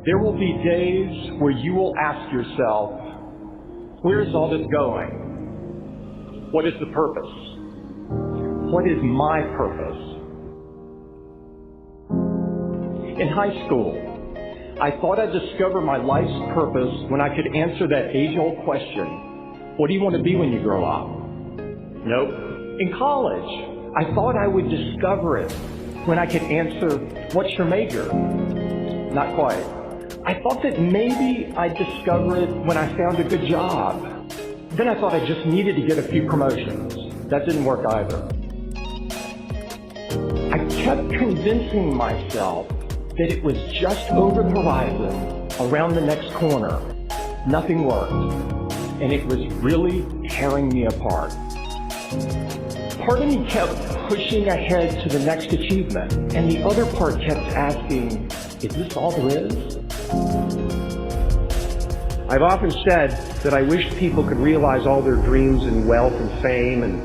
There will be days where you will ask yourself, where is all this going? What is the purpose? What is my purpose? In high school, I thought I'd discover my life's purpose when I could answer that age-old question, what do you want to be when you grow up? Nope. In college, I thought I would discover it when I could answer, what's your major? Not quite. I thought that maybe I'd discover it when I found a good job. Then I thought I just needed to get a few promotions. That didn't work either. I kept convincing myself that it was just over the horizon, around the next corner. Nothing worked, and it was really tearing me apart. Part of me kept pushing ahead to the next achievement, and the other part kept asking, is this all there is? I've often said that I wish people could realize all their dreams in wealth and fame, and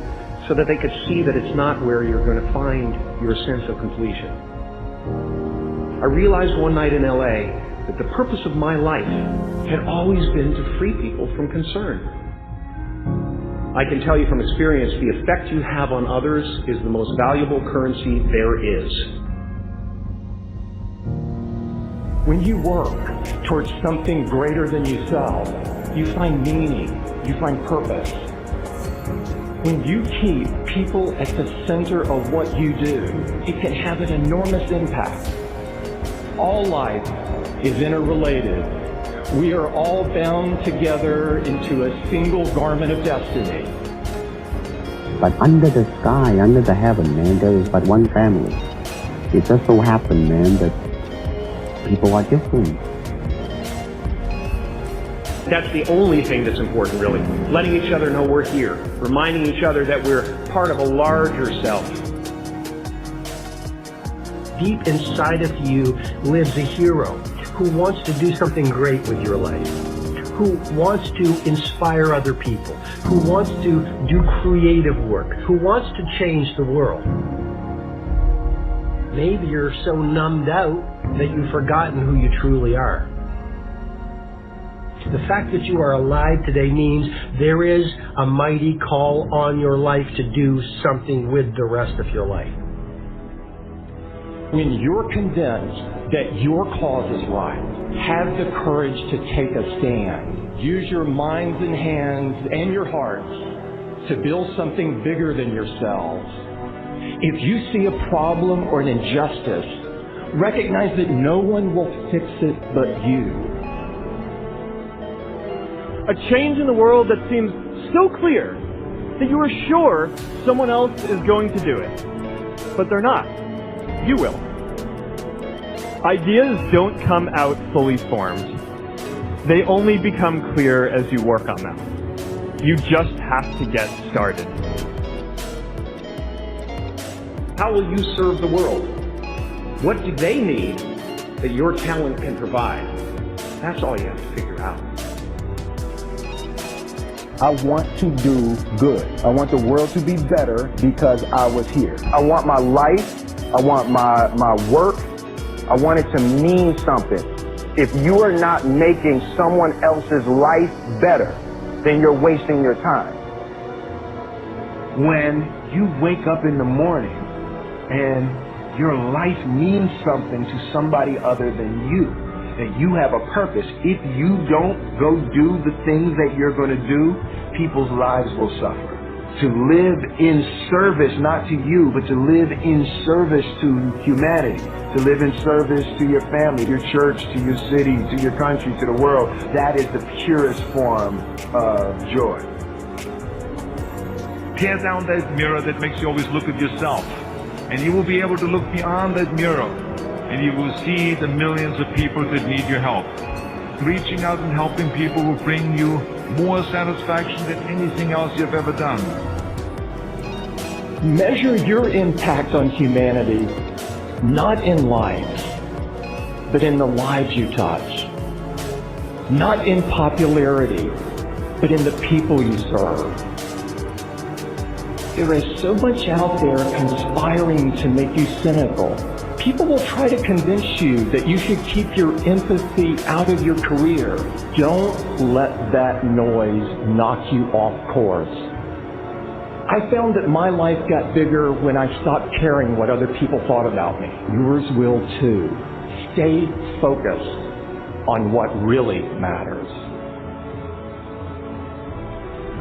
so that they could see that it's not where you're going to find your sense of completion. I realized one night in LA that the purpose of my life had always been to free people from concern. I can tell you from experience, the effect you have on others is the most valuable currency there is. When you work towards something greater than yourself, you find meaning, you find purpose. When you keep people at the center of what you do, it can have an enormous impact. All life is interrelated. We are all bound together into a single garment of destiny. But under the sky, under the heaven, man, there is but one family. It just so happened, man, that people are different. That's the only thing that's important, really. Letting each other know we're here. Reminding each other that we're part of a larger self. Deep inside of you lives a hero who wants to do something great with your life, who wants to inspire other people, who wants to do creative work, who wants to change the world. Maybe you're so numbed out that you've forgotten who you truly are. The fact that you are alive today means there is a mighty call on your life to do something with the rest of your life. When you're convinced that your cause is right, have the courage to take a stand. Use your minds and hands and your hearts to build something bigger than yourselves. If you see a problem or an injustice, recognize that no one will fix it but you. A change in the world that seems so clear that you are sure someone else is going to do it. But they're not. You will. Ideas don't come out fully formed. They only become clear as you work on them. You just have to get started. How will you serve the world? What do they need that your talent can provide? That's all you have to figure out. I want to do good. I want the world to be better because I was here. I want my life, I want my work, I want it to mean something. If you are not making someone else's life better, then you're wasting your time. When you wake up in the morning and your life means something to somebody other than you, that you have a purpose. If you don't go do the things that you're going to do, people's lives will suffer. To live in service, not to you, but to live in service to humanity, to live in service to your family, your church, to your city, to your country, to the world, that is the purest form of joy. Tear down that mirror that makes you always look at yourself, and you will be able to look beyond that mirror, and you will see the millions of people that need your help. Reaching out and helping people will bring you more satisfaction than anything else you've ever done. Measure your impact on humanity, not in lives, but in the lives you touch. Not in popularity, but in the people you serve. There is so much out there conspiring to make you cynical. People will try to convince you that you should keep your empathy out of your career. Don't let that noise knock you off course. I found that my life got bigger when I stopped caring what other people thought about me. Yours will too. Stay focused on what really matters.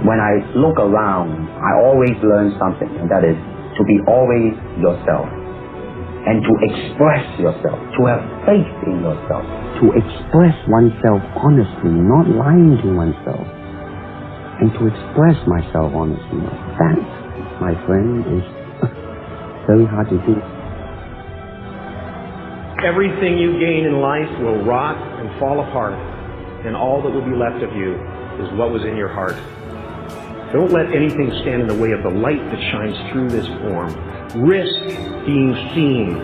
When I look around, I always learn something, and that is to be always yourself, and to express yourself, to have faith in yourself, to express oneself honestly, not lying to oneself, and to express myself honestly. That, my friend, is very hard to do. Everything you gain in life will rot and fall apart, and all that will be left of you is what was in your heart. Don't let anything stand in the way of the light that shines through this form. Risk being seen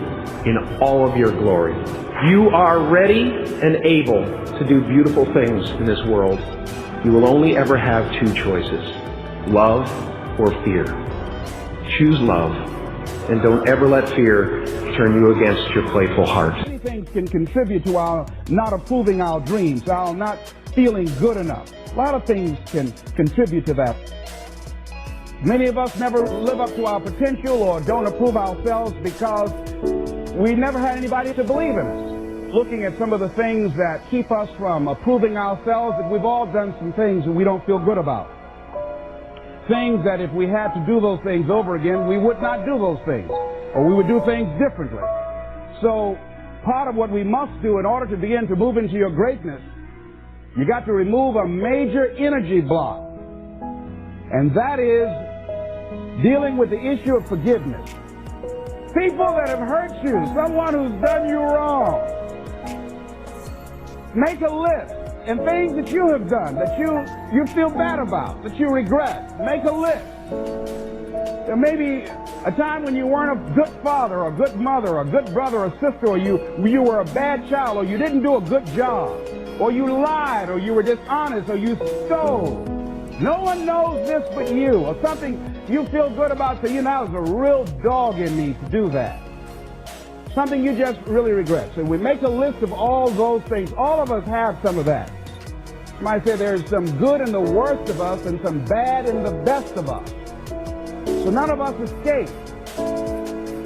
in all of your glory. You are ready and able to do beautiful things in this world. You will only ever have two choices, love or fear. Choose love, and don't ever let fear turn you against your playful heart. Many things can contribute to our not approving our dreams, our not feeling good enough. A lot of things can contribute to that. Many of us never live up to our potential or don't approve ourselves because we never had anybody to believe in us. Looking at some of the things that keep us from approving ourselves, that we've all done some things that we don't feel good about. Things that if we had to do those things over again, we would not do those things, or we would do things differently. So part of what we must do in order to begin to move into your greatness, you got to remove a major energy block, and that is dealing with the issue of forgiveness. People that have hurt you, someone who's done you wrong, make a list. And things that you have done that you feel bad about, that you regret, make a list. There may be a time when you weren't a good father or a good mother or a good brother or sister, or you were a bad child, or you didn't do a good job, or you lied, or you were dishonest, or you stole. No one knows this but you, or something you feel good about, so you know there's a real dog in me to do that. Something you just really regret. So we make a list of all those things. All of us have some of that. You might say there's some good in the worst of us and some bad in the best of us. So none of us escape.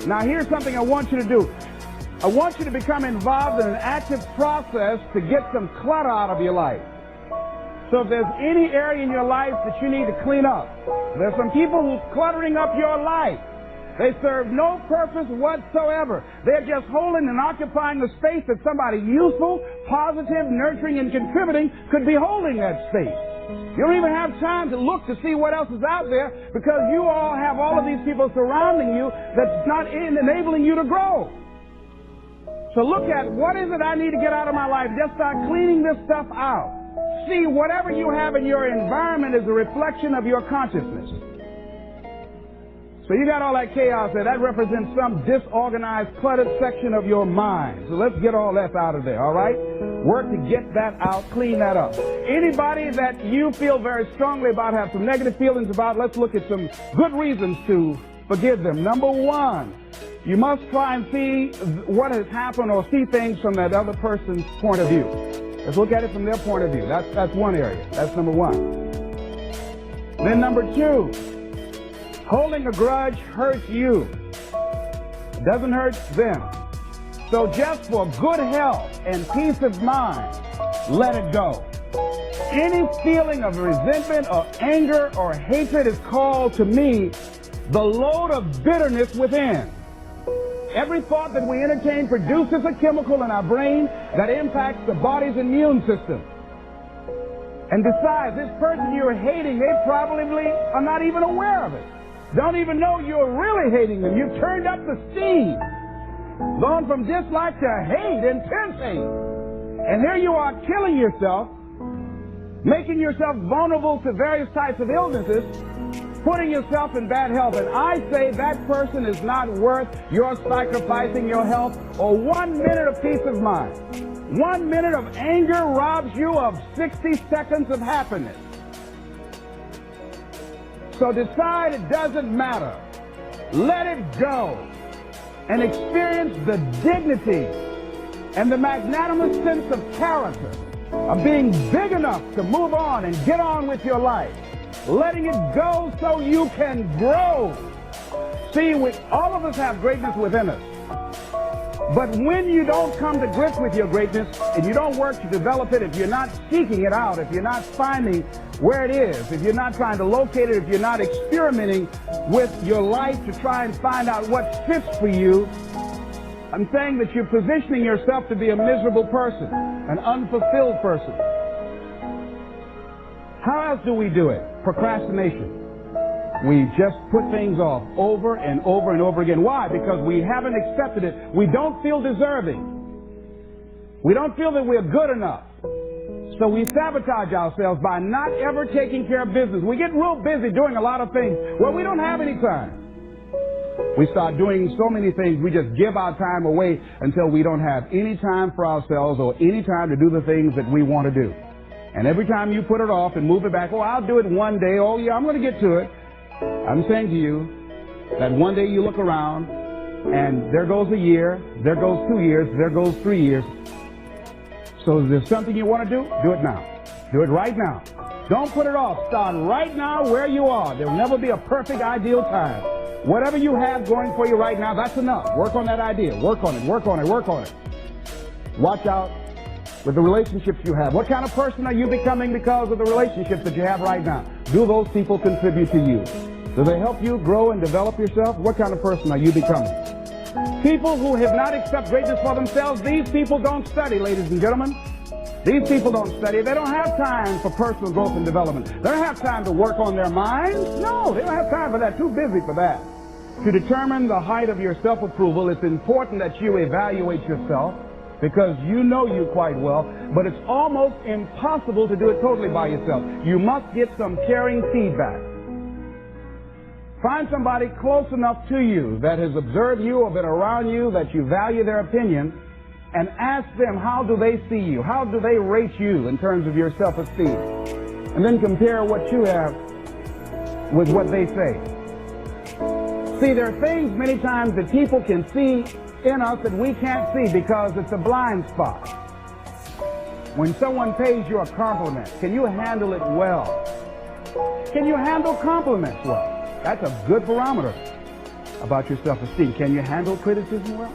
Now here's something I want you to do. I want you to become involved in an active process to get some clutter out of your life. So if there's any area in your life that you need to clean up, there's some people who's cluttering up your life. They serve no purpose whatsoever. They're just holding and occupying the space that somebody useful, positive, nurturing, and contributing could be holding that space. You don't even have time to look to see what else is out there because you all have all of these people surrounding you that's not enabling you to grow. So look at what is it I need to get out of my life. Just start cleaning this stuff out. See, whatever you have in your environment is a reflection of your consciousness. So you got all that chaos there. That represents some disorganized, cluttered section of your mind. So let's get all that out of there, all right? Work to get that out, clean that up. Anybody that you feel very strongly about, have some negative feelings about, let's look at some good reasons to forgive them. Number one, you must try and see what has happened or see things from that other person's point of view. Let's look at it from their point of view. That's one area. That's number one. Then number two, holding a grudge hurts you. It doesn't hurt them. So just for good health and peace of mind, let it go. Any feeling of resentment or anger or hatred is called to me the load of bitterness within. Every thought that we entertain produces a chemical in our brain that impacts the body's immune system. And besides, this person you're hating, they probably are not even aware of it. Don't even know you're really hating them. You've turned up the steam. Gone from dislike to hate, intense hate. And here you are killing yourself, making yourself vulnerable to various types of illnesses, putting yourself in bad health. And I say that person is not worth your sacrificing your health or 1 minute of peace of mind. 1 minute of anger robs you of 60 seconds of happiness. So decide it doesn't matter. Let it go. and experience the dignity and the magnanimous sense of character of being big enough to move on and get on with your life, letting it go so you can grow. See, all of us have greatness within us. But when you don't come to grips with your greatness and you don't work to develop it, if you're not seeking it out, if you're not finding where it is, if you're not trying to locate it, if you're not experimenting with your life to try and find out what fits for you, I'm saying that you're positioning yourself to be a miserable person, an unfulfilled person. How else do we do it? Procrastination. We just put things off over and over and over again. Why? Because we haven't accepted it. We don't feel deserving. We don't feel that we're good enough. So we sabotage ourselves by not ever taking care of business. We get real busy doing a lot of things. Well, we don't have any time. We start doing so many things, we just give our time away until we don't have any time for ourselves or any time to do the things that we want to do. And every time you put it off and move it back, oh, I'll do it one day. Oh, yeah, I'm going to get to it. I'm saying to you that one day you look around and there goes a year, there goes 2 years, there goes 3 years. So if there's something you want to do it now. Do it right now. Don't put it off. Start right now where you are. There will never be a perfect, ideal time. Whatever you have going for you right now, that's enough. Work on that idea. Work on it, work on it, work on it. Watch out with the relationships you have. What kind of person are you becoming because of the relationships that you have right now? Do those people contribute to you? Do they help you grow and develop yourself? What kind of person are you becoming? People who have not accepted greatness for themselves, these people don't study, ladies and gentlemen. These people don't study. They don't have time for personal growth and development. They don't have time to work on their minds. No, they don't have time for that. Too busy for that. To determine the height of your self-approval, it's important that you evaluate yourself because you know you quite well, but it's almost impossible to do it totally by yourself. You must get some caring feedback. Find somebody close enough to you that has observed you or been around you that you value their opinion and ask them, how do they see you? How do they rate you in terms of your self-esteem? And then compare what you have with what they say. See, there are things many times that people can see in us that we can't see because it's a blind spot. When someone pays you a compliment, can you handle it well? Can you handle compliments well? That's a good barometer about your self-esteem. Can you handle criticism well?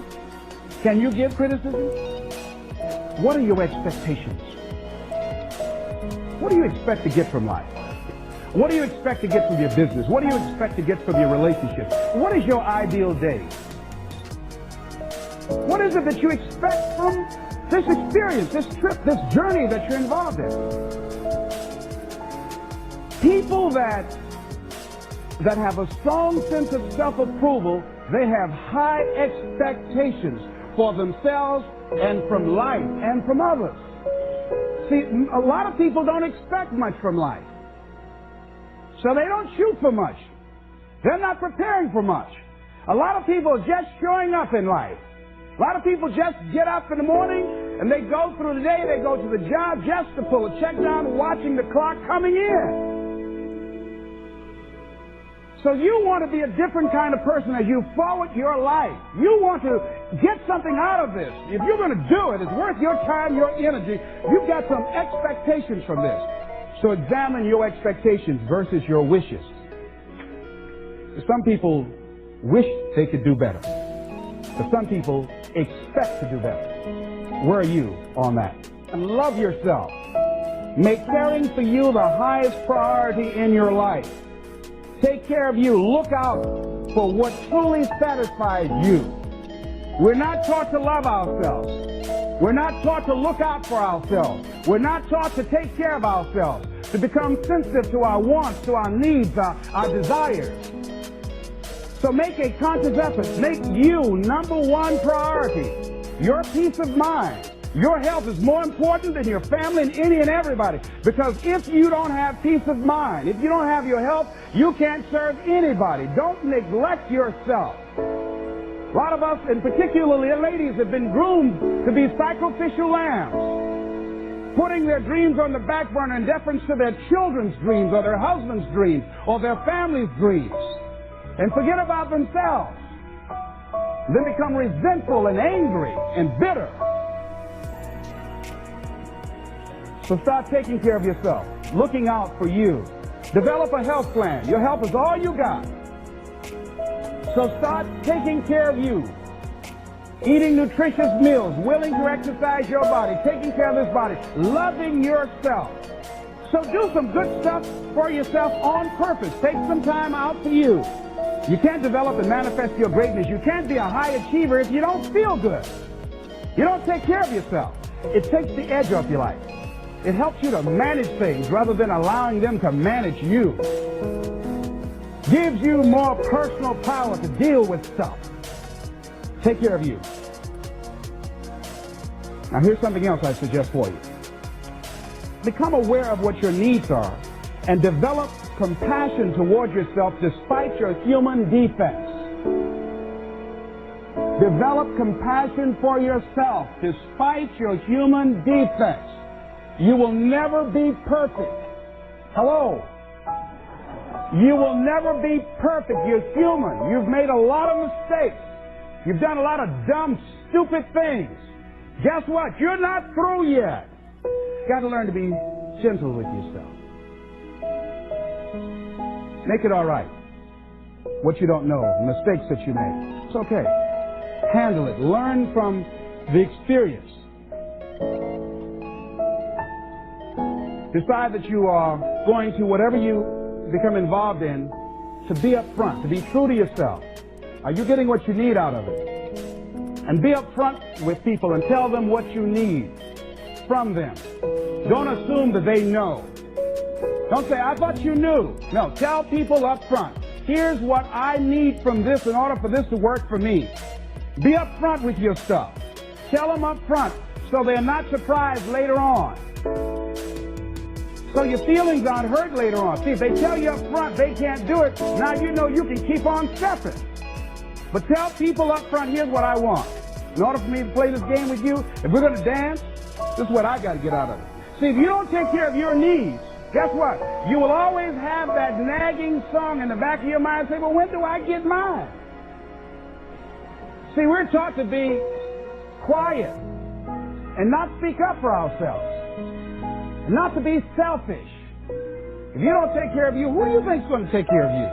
Can you give criticism? What are your expectations? What do you expect to get from life? What do you expect to get from your business? What do you expect to get from your relationship? What is your ideal day? What is it that you expect from this experience, this trip, this journey that you're involved in? People that have a strong sense of self-approval, they have high expectations for themselves and from life and from others. See, a lot of people don't expect much from life. So they don't shoot for much. They're not preparing for much. A lot of people are just showing up in life. A lot of people just get up in the morning and they go through the day, they go to the job just to pull a check down, watching the clock coming in. So you want to be a different kind of person as you forward your life. You want to get something out of this. If you're going to do it, it's worth your time, your energy. You've got some expectations from this. So examine your expectations versus your wishes. Some people wish they could do better, but some people expect to do better. Where are you on that? And love yourself. Make caring for you the highest priority in your life. Take care of you. Look out for what truly satisfies you. We're not taught to love ourselves. We're not taught to look out for ourselves. We're not taught to take care of ourselves, to become sensitive to our wants, to our needs, our desires. So make a conscious effort. Make you number one priority. Your peace of mind. Your health is more important than your family and any and everybody. Because if you don't have peace of mind, if you don't have your health, you can't serve anybody. Don't neglect yourself. A lot of us, and particularly ladies, have been groomed to be sacrificial lambs, putting their dreams on the back burner in deference to their children's dreams or their husband's dreams or their family's dreams, and forget about themselves. Then become resentful and angry and bitter. So start taking care of yourself, looking out for you. Develop a health plan. Your health is all you got. So start taking care of you. Eating nutritious meals, willing to exercise your body, taking care of this body, loving yourself. So do some good stuff for yourself on purpose. Take some time out for you. You can't develop and manifest your greatness. You can't be a high achiever if you don't feel good. You don't take care of yourself. It takes the edge off your life. It helps you to manage things rather than allowing them to manage you. Gives you more personal power to deal with stuff. Take care of you. Now here's something else I suggest for you. Become aware of what your needs are and develop compassion toward yourself despite your human defects. Develop compassion for yourself despite your human defects. You will never be perfect. Hello? You will never be perfect. You're human. You've made a lot of mistakes. You've done a lot of dumb, stupid things. Guess what? You're not through yet. You've got to learn to be gentle with yourself. Make it all right. What you don't know, the mistakes that you made. It's okay. Handle it. Learn from the experience. Decide that you are going to, whatever you become involved in, to be upfront, to be true to yourself. Are you getting what you need out of it? And be upfront with people and tell them what you need from them. Don't assume that they know. Don't say, I thought you knew. No, tell people up front, here's what I need from this in order for this to work for me. Be up front with your stuff. Tell them up front so they're not surprised later on. So your feelings aren't hurt later on. See, if they tell you up front they can't do it, now you know you can keep on stepping. But tell people up front, here's what I want. In order for me to play this game with you, if we're going to dance, this is what I got to get out of it. See, if you don't take care of your needs, guess what? You will always have that nagging song in the back of your mind say, well, when do I get mine? See, we're taught to be quiet and not speak up for ourselves and not to be selfish. If you don't take care of you, who do you think is going to take care of you?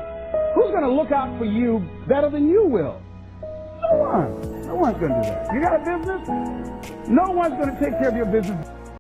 Who's going to look out for you better than you will? No one. No one's going to do that. You got a business? No one's going to take care of your business